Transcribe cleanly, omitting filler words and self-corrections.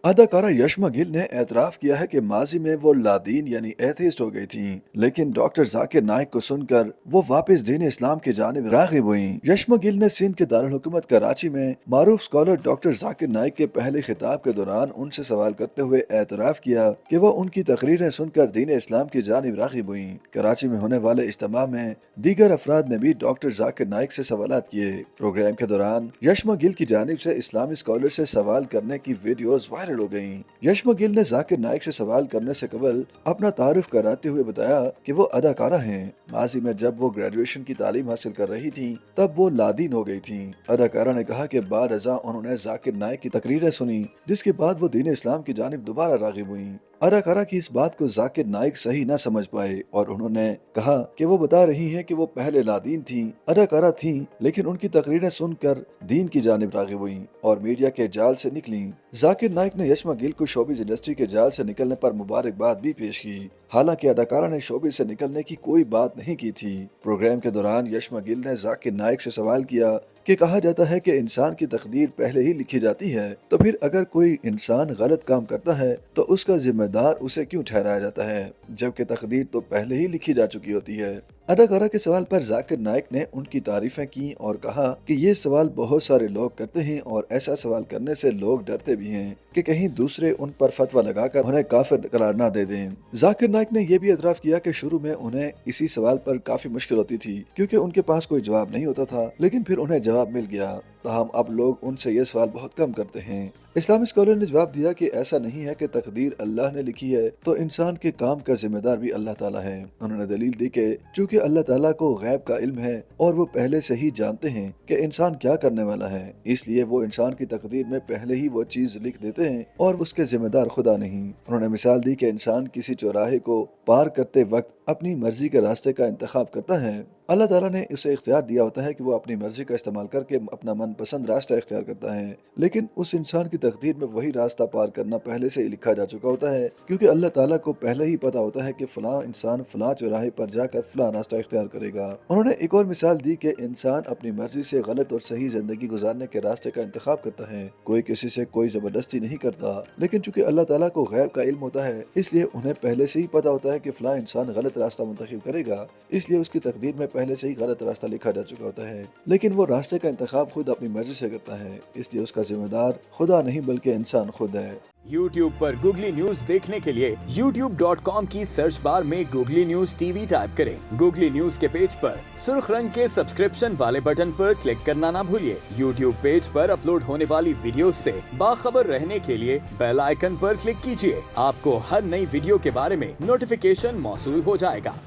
अदाकारा यशमा गिल ने एतराफ किया है कि माजी में वो लादीन यानी एथेइस्ट हो गई थीं, लेकिन डॉक्टर जाकिर नाइक को सुनकर वो वापस दीन इस्लाम की जानिब राग़िब हुईं। यशमा गिल ने सिंध के दारुल हुकूमत कराची में मारूफ स्कॉलर डॉक्टर जाकिर नाइक के पहले खिताब के दौरान उनसे सवाल करते हुए एतराफ किया कि वो उनकी तकरीरें सुनकर दीन इस्लाम की जानिब राग़िब हुईं। कराची में होने वाले इज्तिमा में दीगर अफराद ने भी डॉक्टर जाकिर नाइक से सवालात किए। प्रोग्राम के दौरान यशमा गिल की जानिब से इस्लामी स्कॉलर से सवाल करने की वीडियोज वायरल हो गयी। यशमा गिल ने जाकिर नाइक से सवाल करने से कबल अपना तारुफ कराते हुए बताया कि वो अदाकारा हैं। माजी में जब वो ग्रेजुएशन की तालीम हासिल कर रही थीं, तब वो लादीन हो गई थीं। अदाकारा ने कहा कि बाद अज़ा उन्होंने जाकिर नाइक की तकरीरें सुनी, जिसके बाद वो दीन इस्लाम की जानिब दोबारा राग़िब हुई। अदाकारा की इस बात को जाकिर नाइक सही न समझ पाए और उन्होंने कहा कि वो बता रही हैं कि वो पहले लादीन थीं, अदाकारा थीं, लेकिन उनकी तकरीरें सुनकर दीन की जानिब राग़िब हुईं और मीडिया के जाल से निकलीं। जाकिर नाइक ने यशमा गिल को शोबिज़ इंडस्ट्री के जाल से निकलने पर मुबारकबाद भी पेश की। हालांकि अदाकारा ने शोबिज़ से निकलने की कोई बात नहीं की थी। प्रोग्राम के दौरान यशमा गिल ने जाकिर नाइक से सवाल किया कि कहा जाता है कि इंसान की तकदीर पहले ही लिखी जाती है, तो फिर अगर कोई इंसान गलत काम करता है तो उसका जिम्मेदार उसे क्यों ठहराया जाता है, जबकि तकदीर तो पहले ही लिखी जा चुकी होती है। अदाकारा के सवाल पर जाकिर नाइक ने उनकी तारीफें की और कहा कि ये सवाल बहुत सारे लोग करते हैं और ऐसा सवाल करने से लोग डरते भी हैं कि कहीं दूसरे उन पर फतवा लगाकर उन्हें काफिर करार न दे दें। जाकिर नाइक ने यह भी एतराफ किया कि शुरू में उन्हें इसी सवाल पर काफी मुश्किल होती थी, क्योंकि उनके पास कोई जवाब नहीं होता था, लेकिन फिर उन्हें जवाब मिल गया। ताहम अब लोग उनसे ये सवाल बहुत कम करते हैं। इस्लामी स्कॉलर ने जवाब दिया कि ऐसा नहीं है कि तकदीर अल्लाह ने लिखी है तो इंसान के काम का जिम्मेदार भी अल्लाह ताला है। उन्होंने दलील दी कि चूंकि अल्लाह ताला को गैब का इल्म है और वो पहले से ही जानते हैं कि इंसान क्या करने वाला है, इसलिए वो इंसान की तकदीर में पहले ही वो चीज लिख देते हैं और उसके जिम्मेदार खुदा नहीं। उन्होंने मिसाल दी कि इंसान किसी चौराहे को पार करते वक्त अपनी मर्जी के रास्ते का इंतखाब करता है। अल्लाह ताला ने उसे इख्तियार दिया होता है कि वो अपनी मर्जी का इस्तेमाल करके अपना मनपसंद रास्ता इख्तियार करता है, लेकिन उस इंसान की तकदीर में वही रास्ता पार करना पहले से ही लिखा जा चुका होता है, क्योंकि अल्लाह ताला को पहले ही पता होता है कि फलां इंसान फलां चौराहे पर जाकर फलां रास्ता इख्तियार करेगा। उन्होंने एक और मिसाल दी कि इंसान अपनी मर्जी से गलत और सही जिंदगी गुजारने के रास्ते का इंतखाब करता है। कोई किसी से कोई जबरदस्ती नहीं करता, लेकिन चूंकि अल्लाह ताला को गैब का इल्म होता है, इसलिए उन्हें पहले से ही पता होता है कि फलां इंसान गलत रास्ता मुंतखब करेगा, इसलिए उसकी तकदीर में पहले से ही गलत रास्ता लिखा जा चुका होता है, लेकिन वो रास्ते का इंतखाब खुद अपनी मर्जी से करता है, इसलिए उसका जिम्मेदार खुदा नहीं बल्कि इंसान खुद है। YouTube पर गूगली न्यूज देखने के लिए youtube.com की सर्च बार में गूगली न्यूज टीवी टाइप करें। गूगली न्यूज के पेज पर सुर्ख रंग के सब्सक्रिप्शन वाले बटन पर क्लिक करना ना भूलिए। YouTube पेज पर अपलोड होने वाली वीडियोस से बाखबर रहने के लिए बेल आइकन पर क्लिक कीजिए। आपको हर नई वीडियो के बारे में नोटिफिकेशन मौसूल हो जाएगा।